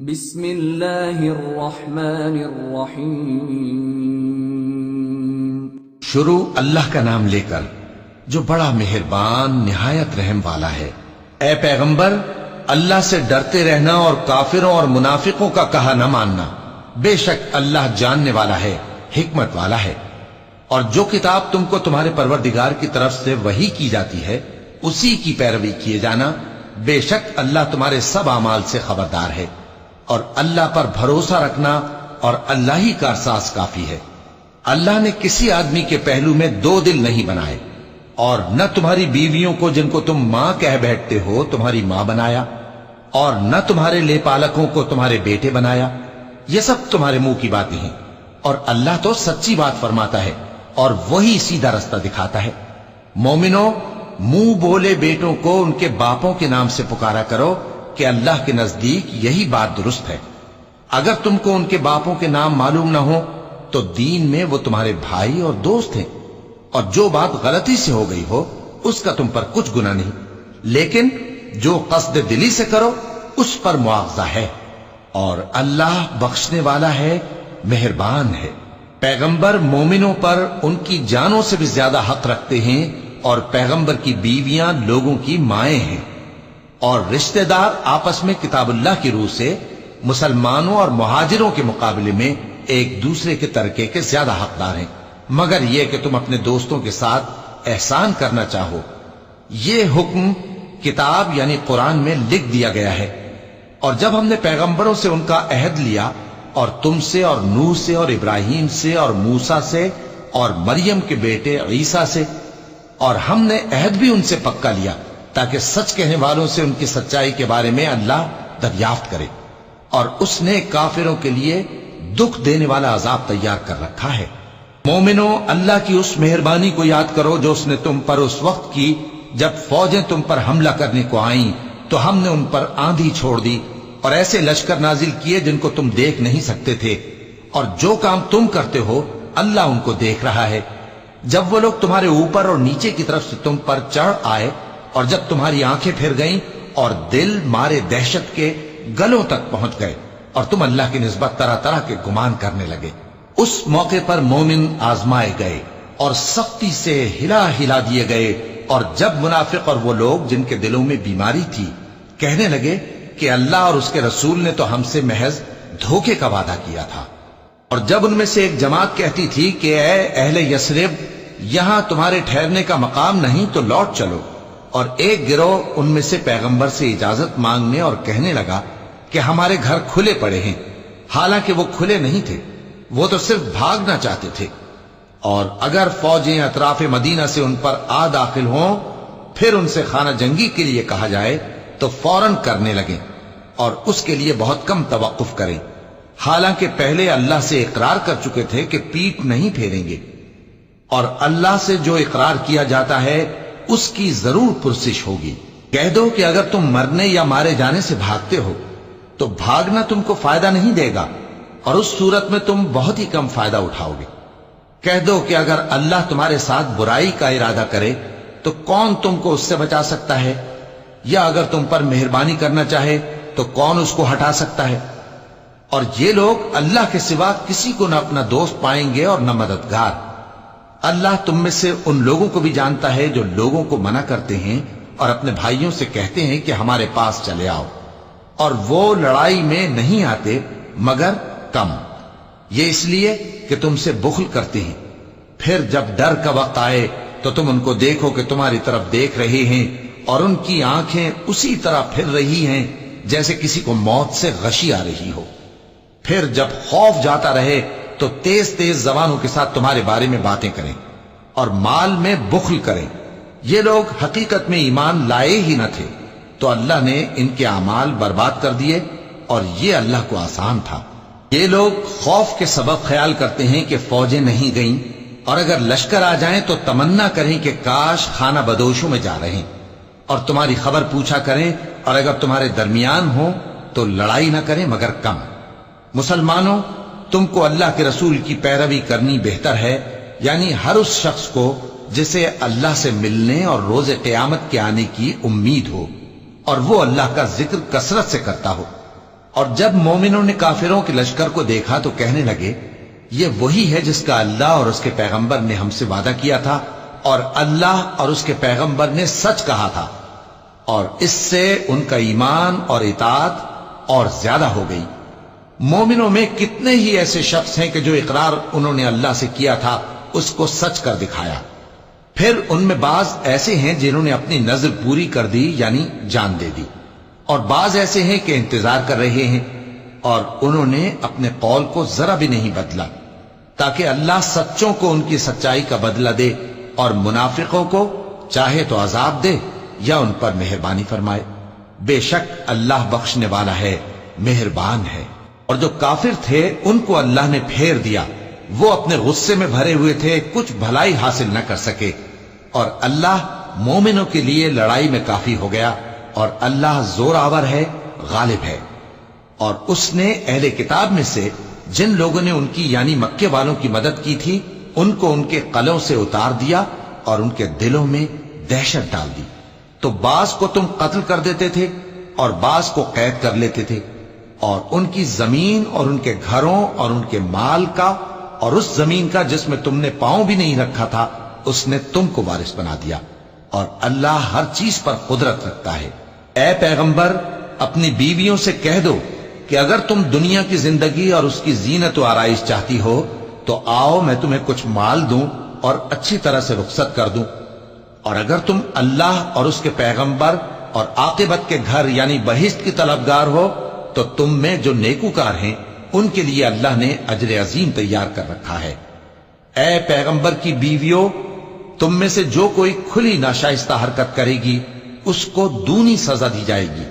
بسم اللہ الرحمن الرحیم۔ شروع اللہ کا نام لے کر جو بڑا مہربان نہایت رحم والا ہے۔ اے پیغمبر، اللہ سے ڈرتے رہنا اور کافروں اور منافقوں کا کہا نہ ماننا۔ بے شک اللہ جاننے والا ہے، حکمت والا ہے۔ اور جو کتاب تم کو تمہارے پروردگار کی طرف سے وحی کی جاتی ہے اسی کی پیروی کیے جانا۔ بے شک اللہ تمہارے سب اعمال سے خبردار ہے، اور اللہ پر بھروسہ رکھنا اور اللہ ہی کا احساس کافی ہے۔ اللہ نے کسی آدمی کے پہلو میں دو دل نہیں بنائے، اور نہ تمہاری بیویوں کو جن کو تم ماں کہہ بیٹھتے ہو تمہاری ماں بنایا، اور نہ تمہارے لے پالکوں کو تمہارے بیٹے بنایا۔ یہ سب تمہارے منہ کی باتیں ہیں، اور اللہ تو سچی بات فرماتا ہے اور وہی سیدھا رستہ دکھاتا ہے۔ مومنو، منہ بولے بیٹوں کو ان کے باپوں کے نام سے پکارا کرو کہ اللہ کے نزدیک یہی بات درست ہے۔ اگر تم کو ان کے باپوں کے نام معلوم نہ ہو تو دین میں وہ تمہارے بھائی اور دوست ہیں، اور جو بات غلطی سے ہو گئی ہو اس کا تم پر کچھ گناہ نہیں، لیکن جو قصد دلی سے کرو اس پر مواخذہ ہے، اور اللہ بخشنے والا ہے، مہربان ہے۔ پیغمبر مومنوں پر ان کی جانوں سے بھی زیادہ حق رکھتے ہیں، اور پیغمبر کی بیویاں لوگوں کی مائیں ہیں، اور رشتہ دار آپس میں کتاب اللہ کی روح سے مسلمانوں اور مہاجروں کے مقابلے میں ایک دوسرے کے ترکے کے زیادہ حقدار ہیں، مگر یہ کہ تم اپنے دوستوں کے ساتھ احسان کرنا چاہو۔ یہ حکم کتاب یعنی قرآن میں لکھ دیا گیا ہے۔ اور جب ہم نے پیغمبروں سے ان کا عہد لیا، اور تم سے اور نوح سے اور ابراہیم سے اور موسیٰ سے اور مریم کے بیٹے عیسیٰ سے، اور ہم نے عہد بھی ان سے پکا لیا تاکہ سچ کہنے والوں سے ان کی سچائی کے بارے میں اللہ دریافت کرے، اور اس نے کافروں کے لیے دکھ دینے والا عذاب تیار کر رکھا ہے۔ مومنو، اللہ کی اس مہربانی کو یاد کرو جو اس نے تم پر اس وقت کی جب فوجیں تم پر حملہ کرنے کو آئیں تو ہم نے ان پر آندھی چھوڑ دی اور ایسے لشکر نازل کیے جن کو تم دیکھ نہیں سکتے تھے، اور جو کام تم کرتے ہو اللہ ان کو دیکھ رہا ہے۔ جب وہ لوگ تمہارے اوپر اور نیچے کی طرف سے تم پر چڑھ آئے، اور جب تمہاری آنکھیں پھر گئیں اور دل مارے دہشت کے گلوں تک پہنچ گئے، اور تم اللہ کی نسبت طرح طرح کے گمان کرنے لگے، اس موقع پر مومن آزمائے گئے اور سختی سے ہلا ہلا دیے گئے۔ اور جب منافق اور وہ لوگ جن کے دلوں میں بیماری تھی کہنے لگے کہ اللہ اور اس کے رسول نے تو ہم سے محض دھوکے کا وعدہ کیا تھا، اور جب ان میں سے ایک جماعت کہتی تھی کہ اے اہل یثرب، یہاں تمہارے ٹھہرنے کا مقام نہیں تو لوٹ چلو، اور ایک گروہ ان میں سے پیغمبر سے اجازت مانگنے اور کہنے لگا کہ ہمارے گھر کھلے پڑے ہیں، حالانکہ وہ کھلے نہیں تھے، وہ تو صرف بھاگنا چاہتے تھے۔ اور اگر فوجیں اطراف مدینہ سے ان پر آ داخل ہوں پھر ان سے خانہ جنگی کے لیے کہا جائے تو فوراً کرنے لگیں، اور اس کے لیے بہت کم توقف کریں، حالانکہ پہلے اللہ سے اقرار کر چکے تھے کہ پیٹ نہیں پھیریں گے، اور اللہ سے جو اقرار کیا جاتا ہے اس کی ضرور پرسش ہوگی۔ کہہ دو کہ اگر تم مرنے یا مارے جانے سے بھاگتے ہو تو بھاگنا تم کو فائدہ نہیں دے گا، اور اس صورت میں تم بہت ہی کم فائدہ اٹھاؤ گے۔ کہہ دو کہ اگر اللہ تمہارے ساتھ برائی کا ارادہ کرے تو کون تم کو اس سے بچا سکتا ہے، یا اگر تم پر مہربانی کرنا چاہے تو کون اس کو ہٹا سکتا ہے۔ اور یہ لوگ اللہ کے سوا کسی کو نہ اپنا دوست پائیں گے اور نہ مددگار۔ اللہ تم میں سے ان لوگوں کو بھی جانتا ہے جو لوگوں کو منع کرتے ہیں اور اپنے بھائیوں سے کہتے ہیں کہ ہمارے پاس چلے آؤ، اور وہ لڑائی میں نہیں آتے مگر کم، یہ اس لیے کہ تم سے بخل کرتے ہیں۔ پھر جب ڈر کا وقت آئے تو تم ان کو دیکھو کہ تمہاری طرف دیکھ رہے ہیں، اور ان کی آنکھیں اسی طرح پھر رہی ہیں جیسے کسی کو موت سے غشی آ رہی ہو۔ پھر جب خوف جاتا رہے تو تیز تیز زبانوں کے ساتھ تمہارے بارے میں باتیں کریں اور مال میں بخل کریں۔ یہ لوگ حقیقت میں ایمان لائے ہی نہ تھے، تو اللہ نے ان کے اعمال برباد کر دیے، اور یہ اللہ کو آسان تھا۔ یہ لوگ خوف کے سبب خیال کرتے ہیں کہ فوجیں نہیں گئیں، اور اگر لشکر آ جائیں تو تمنا کریں کہ کاش خانہ بدوشوں میں جا رہے ہیں، اور تمہاری خبر پوچھا کریں، اور اگر تمہارے درمیان ہو تو لڑائی نہ کریں مگر کم۔ مسلمانوں، تم کو اللہ کے رسول کی پیروی کرنی بہتر ہے، یعنی ہر اس شخص کو جسے اللہ سے ملنے اور روز قیامت کے آنے کی امید ہو، اور وہ اللہ کا ذکر کثرت سے کرتا ہو۔ اور جب مومنوں نے کافروں کے لشکر کو دیکھا تو کہنے لگے یہ وہی ہے جس کا اللہ اور اس کے پیغمبر نے ہم سے وعدہ کیا تھا، اور اللہ اور اس کے پیغمبر نے سچ کہا تھا، اور اس سے ان کا ایمان اور اطاعت اور زیادہ ہو گئی۔ مومنوں میں کتنے ہی ایسے شخص ہیں کہ جو اقرار انہوں نے اللہ سے کیا تھا اس کو سچ کر دکھایا۔ پھر ان میں بعض ایسے ہیں جنہوں نے اپنی نظر پوری کر دی، یعنی جان دے دی، اور بعض ایسے ہیں کہ انتظار کر رہے ہیں، اور انہوں نے اپنے قول کو ذرا بھی نہیں بدلا، تاکہ اللہ سچوں کو ان کی سچائی کا بدلہ دے اور منافقوں کو چاہے تو عذاب دے یا ان پر مہربانی فرمائے۔ بے شک اللہ بخشنے والا ہے، مہربان ہے۔ اور جو کافر تھے ان کو اللہ نے پھیر دیا، وہ اپنے غصے میں بھرے ہوئے تھے، کچھ بھلائی حاصل نہ کر سکے، اور اللہ مومنوں کے لیے لڑائی میں کافی ہو گیا، اور اللہ زور آور ہے، غالب ہے۔ اور اس نے اہل کتاب میں سے جن لوگوں نے ان کی یعنی مکے والوں کی مدد کی تھی ان کو ان کے قلعوں سے اتار دیا اور ان کے دلوں میں دہشت ڈال دی، تو بعض کو تم قتل کر دیتے تھے اور بعض کو قید کر لیتے تھے، اور ان کی زمین اور ان کے گھروں اور ان کے مال کا اور اس زمین کا جس میں تم نے پاؤں بھی نہیں رکھا تھا اس نے تم کو وارث بنا دیا، اور اللہ ہر چیز پر قدرت رکھتا ہے۔ اے پیغمبر اپنی بیویوں سے کہہ دو کہ اگر تم دنیا کی زندگی اور اس کی زینت و آرائش چاہتی ہو تو آؤ میں تمہیں کچھ مال دوں اور اچھی طرح سے رخصت کر دوں، اور اگر تم اللہ اور اس کے پیغمبر اور عاقبت کے گھر یعنی بہشت کی طلبگار ہو تو تم میں جو نیکوکار ہیں ان کے لیے اللہ نے اجر عظیم تیار کر رکھا ہے۔ اے پیغمبر کی بیویوں، تم میں سے جو کوئی کھلی ناشائستہ حرکت کرے گی اس کو دونی سزا دی جائے گی،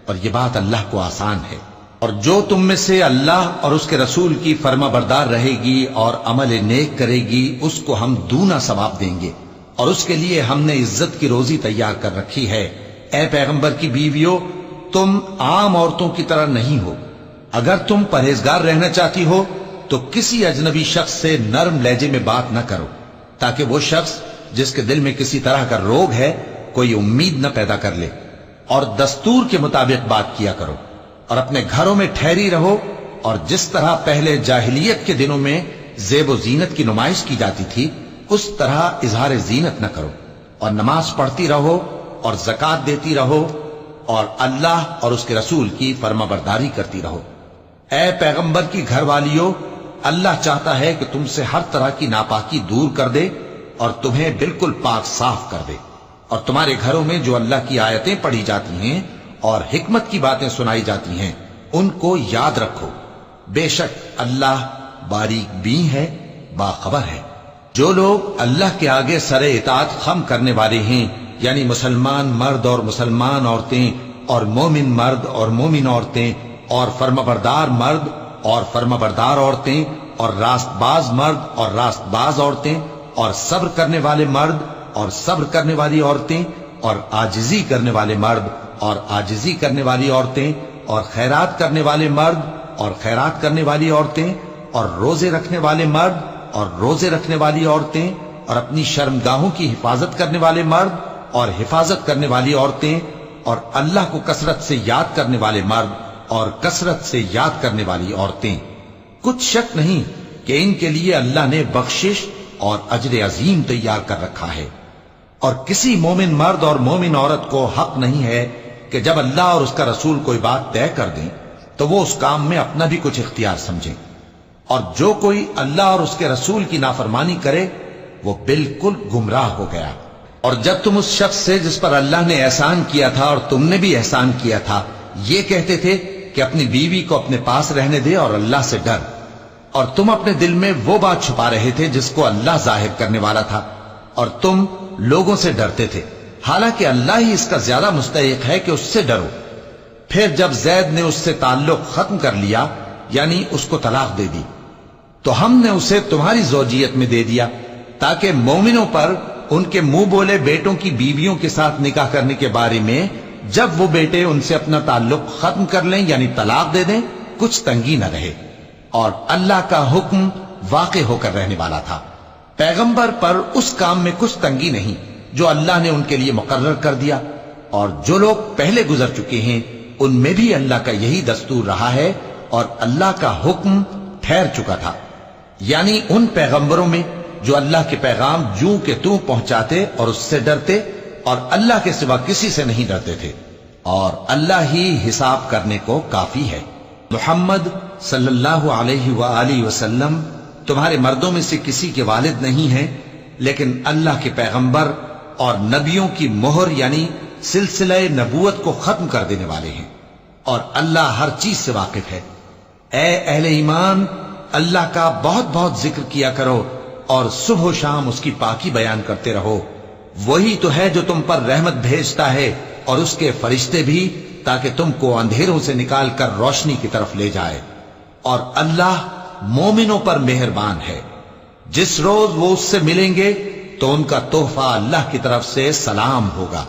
اور یہ بات اللہ کو آسان ہے۔ اور جو تم میں سے اللہ اور اس کے رسول کی فرما بردار رہے گی اور عمل نیک کرے گی اس کو ہم دونا ثواب دیں گے، اور اس کے لیے ہم نے عزت کی روزی تیار کر رکھی ہے۔ اے پیغمبر کی بیویوں، تم عام عورتوں کی طرح نہیں ہو، اگر تم پرہیزگار رہنا چاہتی ہو تو کسی اجنبی شخص سے نرم لہجے میں بات نہ کرو، تاکہ وہ شخص جس کے دل میں کسی طرح کا روگ ہے کوئی امید نہ پیدا کر لے، اور دستور کے مطابق بات کیا کرو، اور اپنے گھروں میں ٹھہری رہو، اور جس طرح پہلے جاہلیت کے دنوں میں زیب و زینت کی نمائش کی جاتی تھی اس طرح اظہار زینت نہ کرو، اور نماز پڑھتی رہو اور زکوٰۃ دیتی رہو، اور اللہ اور اس کے رسول کی فرما برداری کرتی رہو۔ اے پیغمبر کی گھر والیوں، اللہ چاہتا ہے کہ تم سے ہر طرح کی ناپاکی دور کر دے اور تمہیں بالکل پاک صاف کر دے، اور تمہارے گھروں میں جو اللہ کی آیتیں پڑھی جاتی ہیں اور حکمت کی باتیں سنائی جاتی ہیں ان کو یاد رکھو، بے شک اللہ باریک بین ہے، باخبر ہے۔ جو لوگ اللہ کے آگے سر اطاعت خم کرنے والے ہیں یعنی مسلمان مرد اور مسلمان عورتیں اور مومن مرد اور مومن عورتیں اور فرمانبردار مرد اور فرمانبردار عورتیں اور راست باز مرد اور راست باز عورتیں اور صبر کرنے والے مرد اور صبر کرنے والی عورتیں اور عاجزی کرنے والے مرد اور عاجزی کرنے والی عورتیں اور خیرات کرنے والے مرد اور خیرات کرنے والی عورتیں اور روزے رکھنے والے مرد اور روزے رکھنے والی عورتیں اور اپنی شرمگاہوں کی حفاظت کرنے والے مرد اور حفاظت کرنے والی عورتیں اور اللہ کو کثرت سے یاد کرنے والے مرد اور کثرت سے یاد کرنے والی عورتیں۔ کچھ شک نہیں کہ ان کے لیے اللہ نے بخشش اور اجر عظیم تیار کر رکھا ہے۔ اور کسی مومن مرد اور مومن عورت کو حق نہیں ہے کہ جب اللہ اور اس کا رسول کوئی بات طے کر دیں تو وہ اس کام میں اپنا بھی کچھ اختیار سمجھیں، اور جو کوئی اللہ اور اس کے رسول کی نافرمانی کرے وہ بالکل گمراہ ہو گیا۔ اور جب تم اس شخص سے جس پر اللہ نے احسان کیا تھا اور تم نے بھی احسان کیا تھا یہ کہتے تھے کہ اپنی بیوی کو اپنے پاس رہنے دے اور اللہ سے ڈر، اور تم اپنے دل میں وہ بات چھپا رہے تھے جس کو اللہ ظاہر کرنے والا تھا، اور تم لوگوں سے ڈرتے تھے، حالانکہ اللہ ہی اس کا زیادہ مستحق ہے کہ اس سے ڈرو۔ پھر جب زید نے اس سے تعلق ختم کر لیا یعنی اس کو طلاق دے دی تو ہم نے اسے تمہاری زوجیت میں دے دیا تاکہ مومنوں پر ان کے منہ بولے بیٹوں کی بیویوں کے ساتھ نکاح کرنے کے بارے میں جب وہ بیٹے ان سے اپنا تعلق ختم کر لیں یعنی طلاق دے دیں کچھ تنگی نہ رہے، اور اللہ کا حکم واقع ہو کر رہنے والا تھا۔ پیغمبر پر اس کام میں کچھ تنگی نہیں جو اللہ نے ان کے لیے مقرر کر دیا، اور جو لوگ پہلے گزر چکے ہیں ان میں بھی اللہ کا یہی دستور رہا ہے اور اللہ کا حکم ٹھہر چکا تھا، یعنی ان پیغمبروں میں جو اللہ کے پیغام جوں کہ توں پہنچاتے اور اس سے ڈرتے اور اللہ کے سوا کسی سے نہیں ڈرتے تھے، اور اللہ ہی حساب کرنے کو کافی ہے۔ محمد صلی اللہ علیہ وآلہ وسلم تمہارے مردوں میں سے کسی کے والد نہیں ہیں، لیکن اللہ کے پیغمبر اور نبیوں کی مہر یعنی سلسلہ نبوت کو ختم کر دینے والے ہیں، اور اللہ ہر چیز سے واقف ہے۔ اے اہل ایمان، اللہ کا بہت بہت ذکر کیا کرو اور صبح و شام اس کی پاکی بیان کرتے رہو۔ وہی تو ہے جو تم پر رحمت بھیجتا ہے اور اس کے فرشتے بھی، تاکہ تم کو اندھیروں سے نکال کر روشنی کی طرف لے جائے، اور اللہ مومنوں پر مہربان ہے۔ جس روز وہ اس سے ملیں گے تو ان کا تحفہ اللہ کی طرف سے سلام ہوگا،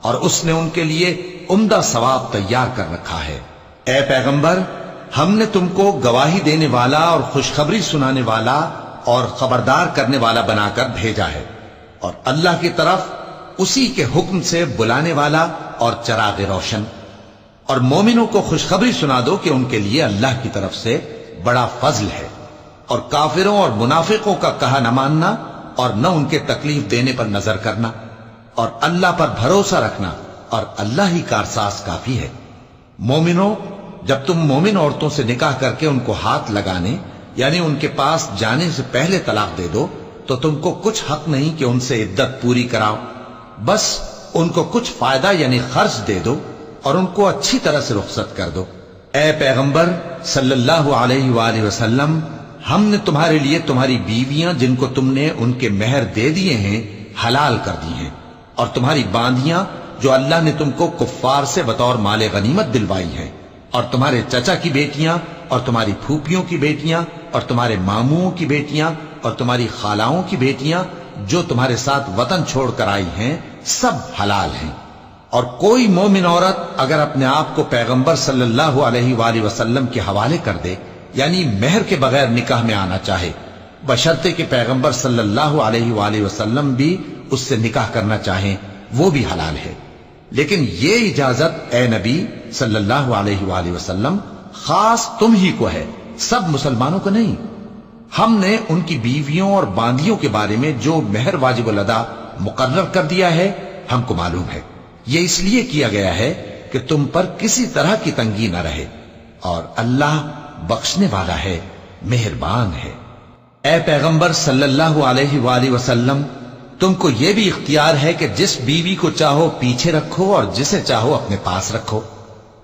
اور اس نے ان کے لیے عمدہ ثواب تیار کر رکھا ہے۔ اے پیغمبر، ہم نے تم کو گواہی دینے والا اور خوشخبری سنانے والا اور خبردار کرنے والا بنا کر بھیجا ہے، اور اللہ کی طرف اسی کے حکم سے بلانے والا اور چراغ روشن۔ اور مومنوں کو خوشخبری سنا دو کہ ان کے لیے اللہ کی طرف سے بڑا فضل ہے، اور کافروں اور منافقوں کا کہا نہ ماننا اور نہ ان کے تکلیف دینے پر نظر کرنا، اور اللہ پر بھروسہ رکھنا، اور اللہ ہی کارساز کافی ہے۔ مومنوں، جب تم مومن عورتوں سے نکاح کر کے ان کو ہاتھ لگانے یعنی ان کے پاس جانے سے پہلے طلاق دے دو تو تم کو کچھ حق نہیں کہ ان سے عدت پوری کراؤ، بس ان کو کچھ فائدہ یعنی خرچ دے دو اور ان کو اچھی طرح سے رخصت کر دو۔ اے پیغمبر صلی اللہ علیہ وآلہ وسلم، ہم نے تمہارے لیے تمہاری بیویاں جن کو تم نے ان کے مہر دے دیے ہیں حلال کر دی ہیں، اور تمہاری باندیاں جو اللہ نے تم کو کفار سے بطور مال غنیمت دلوائی ہیں، اور تمہارے چچا کی بیٹیاں اور تمہاری پھوپھیوں کی بیٹیاں اور تمہارے ماموں کی بیٹیاں اور تمہاری خالاؤں کی بیٹیاں جو تمہارے ساتھ وطن چھوڑ کر آئی ہیں، سب حلال ہیں۔ اور کوئی مومن عورت اگر اپنے آپ کو پیغمبر صلی اللہ علیہ وآلہ وسلم کے حوالے کر دے یعنی مہر کے بغیر نکاح میں آنا چاہے، بشرطے کہ پیغمبر صلی اللہ علیہ وآلہ وسلم بھی اس سے نکاح کرنا چاہیں، وہ بھی حلال ہے۔ لیکن یہ اجازت اے نبی صلی اللہ علیہ وآلہ وسلم خاص تم ہی کو ہے، سب مسلمانوں کو نہیں۔ ہم نے ان کی بیویوں اور باندیوں کے بارے میں جو مہر واجب الادا مقرر کر دیا ہے ہم کو معلوم ہے، یہ اس لیے کیا گیا ہے کہ تم پر کسی طرح کی تنگی نہ رہے، اور اللہ بخشنے والا ہے، مہربان ہے۔ اے پیغمبر صلی اللہ علیہ وآلہ وسلم، تم کو یہ بھی اختیار ہے کہ جس بیوی کو چاہو پیچھے رکھو اور جسے چاہو اپنے پاس رکھو،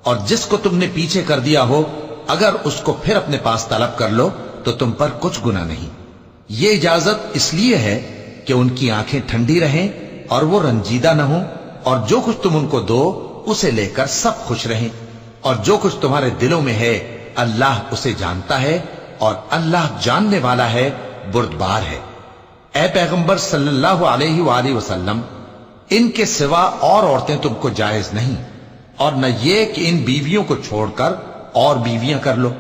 اور جس کو تم نے پیچھے کر دیا ہو اگر اس کو پھر اپنے پاس طلب کر لو تو تم پر کچھ گناہ نہیں۔ یہ اجازت اس لیے ہے کہ ان کی آنکھیں ٹھنڈی رہیں اور وہ رنجیدہ نہ ہوں، اور جو کچھ تم ان کو دو اسے لے کر سب خوش رہیں، اور جو کچھ تمہارے دلوں میں ہے اللہ اسے جانتا ہے، اور اللہ جاننے والا ہے، بردبار ہے۔ اے پیغمبر صلی اللہ علیہ وآلہ وسلم، ان کے سوا اور عورتیں تم کو جائز نہیں، اور نہ یہ کہ ان بیویوں کو چھوڑ کر اور بیویاں کر لو،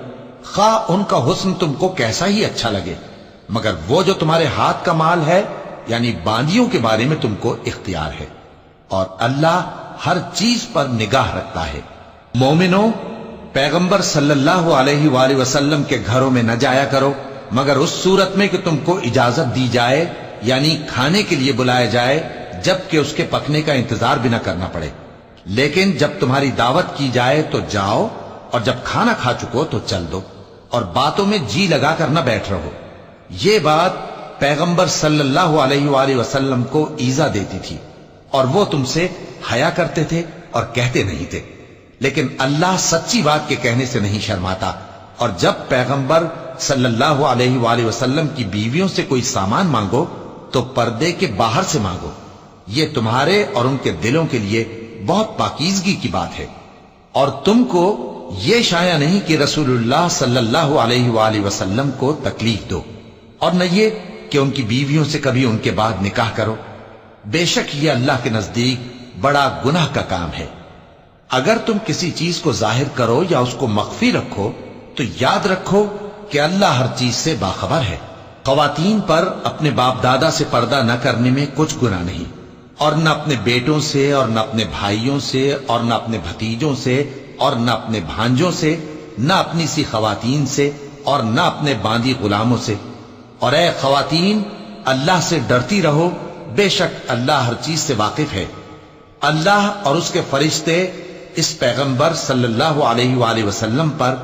خواہ ان کا حسن تم کو کیسا ہی اچھا لگے، مگر وہ جو تمہارے ہاتھ کا مال ہے یعنی باندیوں کے بارے میں تم کو اختیار ہے، اور اللہ ہر چیز پر نگاہ رکھتا ہے۔ مومنوں، پیغمبر صلی اللہ علیہ وآلہ وسلم کے گھروں میں نہ جایا کرو مگر اس صورت میں کہ تم کو اجازت دی جائے یعنی کھانے کے لیے بلایا جائے جبکہ اس کے پکنے کا انتظار بھی نہ کرنا پڑے، لیکن جب تمہاری دعوت کی جائے تو جاؤ، اور جب کھانا کھا چکو تو چل دو، اور باتوں میں جی لگا کر نہ بیٹھ رہو۔ یہ بات پیغمبر صلی اللہ علیہ وآلہ وسلم کو ایذا دیتی تھی، اور وہ تم سے حیا کرتے تھے اور کہتے نہیں تھے، لیکن اللہ سچی بات کے کہنے سے نہیں شرماتا، اور جب پیغمبر صلی اللہ علیہ وآلہ وسلم کی بیویوں سے کوئی سامان مانگو تو پردے کے باہر سے مانگو، یہ تمہارے اور ان کے دلوں کے لیے بہت پاکیزگی کی بات ہے۔ اور تم کو یہ شایع نہیں کہ رسول اللہ صلی اللہ علیہ وآلہ وسلم کو تکلیف دو، اور نہ یہ کہ ان کی بیویوں سے کبھی ان کے بعد نکاح کرو، بے شک یہ اللہ کے نزدیک بڑا گناہ کا کام ہے۔ اگر تم کسی چیز کو ظاہر کرو یا اس کو مخفی رکھو تو یاد رکھو کہ اللہ ہر چیز سے باخبر ہے۔ خواتین پر اپنے باپ دادا سے پردہ نہ کرنے میں کچھ گناہ نہیں، اور نہ اپنے بیٹوں سے اور نہ اپنے بھائیوں سے اور نہ اپنے بھتیجوں سے اور نہ اپنے بھانجوں سے، نہ اپنی سی خواتین سے، اور نہ اپنے باندی غلاموں سے۔ اور اے خواتین، اللہ سے ڈرتی رہو، بے شک اللہ ہر چیز سے واقف ہے۔ اللہ اور اس کے فرشتے اس پیغمبر صلی اللہ علیہ وآلہ وسلم پر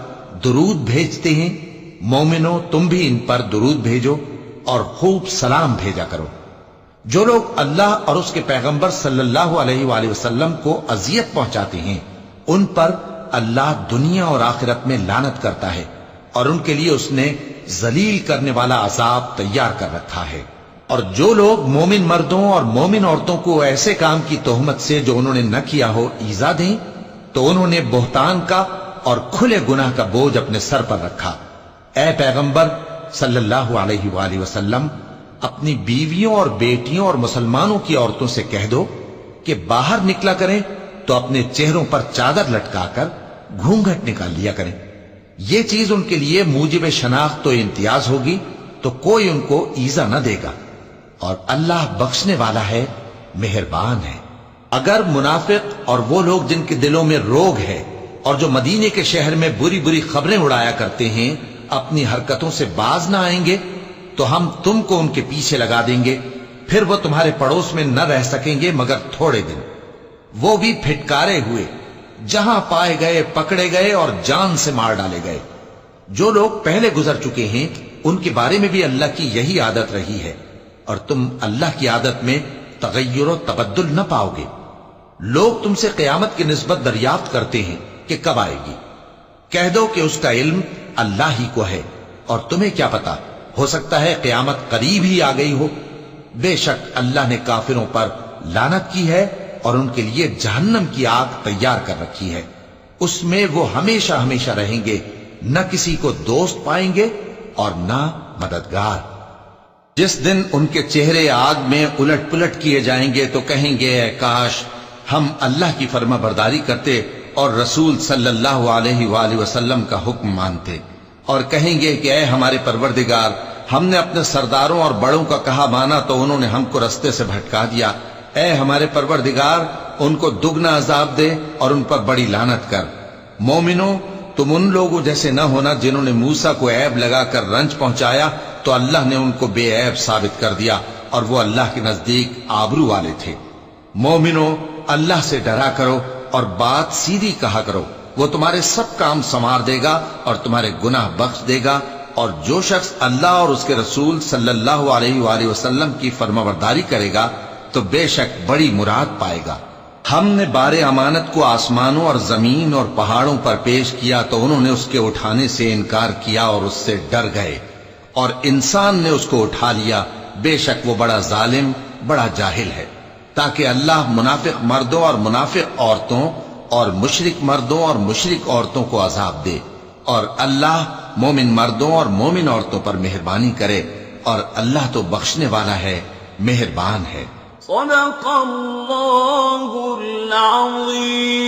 درود بھیجتے ہیں۔ مومنو، تم بھی ان پر درود بھیجو اور خوب سلام بھیجا کرو۔ جو لوگ اللہ اور اس کے پیغمبر صلی اللہ علیہ وآلہ وسلم کو اذیت پہنچاتے ہیں، ان پر اللہ دنیا اور آخرت میں لعنت کرتا ہے، اور ان کے لیے اس نے ذلیل کرنے والا عذاب تیار کر رکھا ہے۔ اور جو لوگ مومن مردوں اور مومن عورتوں کو ایسے کام کی تہمت سے جو انہوں نے نہ کیا ہو ایذا دیں، تو انہوں نے بہتان کا اور کھلے گناہ کا بوجھ اپنے سر پر رکھا۔ اے پیغمبر صلی اللہ علیہ وآلہ وسلم، اپنی بیویوں اور بیٹیوں اور مسلمانوں کی عورتوں سے کہہ دو کہ باہر نکلا کریں تو اپنے چہروں پر چادر لٹکا کر گھونگھٹ نکال لیا کریں۔ یہ چیز ان کے لیے موجب شناخت و امتیاز ہوگی، تو کوئی ان کو ایذا نہ دے گا، اور اللہ بخشنے والا ہے، مہربان ہے۔ اگر منافق اور وہ لوگ جن کے دلوں میں روگ ہے اور جو مدینے کے شہر میں بری بری خبریں اڑایا کرتے ہیں اپنی حرکتوں سے باز نہ آئیں گے، تو ہم تم کو ان کے پیچھے لگا دیں گے، پھر وہ تمہارے پڑوس میں نہ رہ سکیں گے مگر تھوڑے دن، وہ بھی پھٹکارے ہوئے، جہاں پائے گئے پکڑے گئے اور جان سے مار ڈالے گئے۔ جو لوگ پہلے گزر چکے ہیں ان کے بارے میں بھی اللہ کی یہی عادت رہی ہے، اور تم اللہ کی عادت میں تغیر و تبدل نہ پاؤ گے۔ لوگ تم سے قیامت کی نسبت دریافت کرتے ہیں کہ کب آئے گی۔ کہہ دو کہ اس کا علم اللہ ہی کو ہے، اور تمہیں کیا پتا، ہو سکتا ہے قیامت قریب ہی آ گئی ہو۔ بے شک اللہ نے کافروں پر لعنت کی ہے اور ان کے لیے جہنم کی آگ تیار کر رکھی ہے، اس میں وہ ہمیشہ ہمیشہ رہیں گے، نہ کسی کو دوست پائیں گے اور نہ مددگار۔ جس دن ان کے چہرے آگ میں الٹ پلٹ کیے جائیں گے تو کہیں گے اے کاش ہم اللہ کی فرما برداری کرتے اور رسول صلی اللہ علیہ وآلہ وسلم کا حکم مانتے، اور کہیں گے کہ اے ہمارے پروردگار، ہم نے اپنے سرداروں اور بڑوں کا کہا مانا تو انہوں نے ہم کو رستے سے بھٹکا دیا۔ اے ہمارے پروردگار، ان کو دگنا عذاب دے اور ان پر بڑی لعنت کر۔ مومنوں، تم ان لوگوں جیسے نہ ہونا جنہوں نے موسیٰ کو عیب لگا کر رنج پہنچایا تو اللہ نے ان کو بے عیب ثابت کر دیا، اور وہ اللہ کے نزدیک آبرو والے تھے۔ مومنوں، اللہ سے ڈرا کرو اور بات سیدھی کہا کرو، وہ تمہارے سب کام سنوار دے گا اور تمہارے گناہ بخش دے گا۔ اور جو شخص اللہ اور اس کے رسول صلی اللہ علیہ وآلہ وسلم کی فرمانبرداری کرے گا تو بے شک بڑی مراد پائے گا۔ ہم نے بار امانت کو آسمانوں اور زمین اور پہاڑوں پر پیش کیا تو انہوں نے اس کے اٹھانے سے انکار کیا اور اس سے ڈر گئے، اور انسان نے اس کو اٹھا لیا، بے شک وہ بڑا ظالم، بڑا جاہل ہے۔ تاکہ اللہ منافق مردوں اور منافق عورتوں اور مشرک مردوں اور مشرک عورتوں کو عذاب دے، اور اللہ مومن مردوں اور مومن عورتوں پر مہربانی کرے، اور اللہ تو بخشنے والا ہے، مہربان ہے۔ صدق اللہ العظیم۔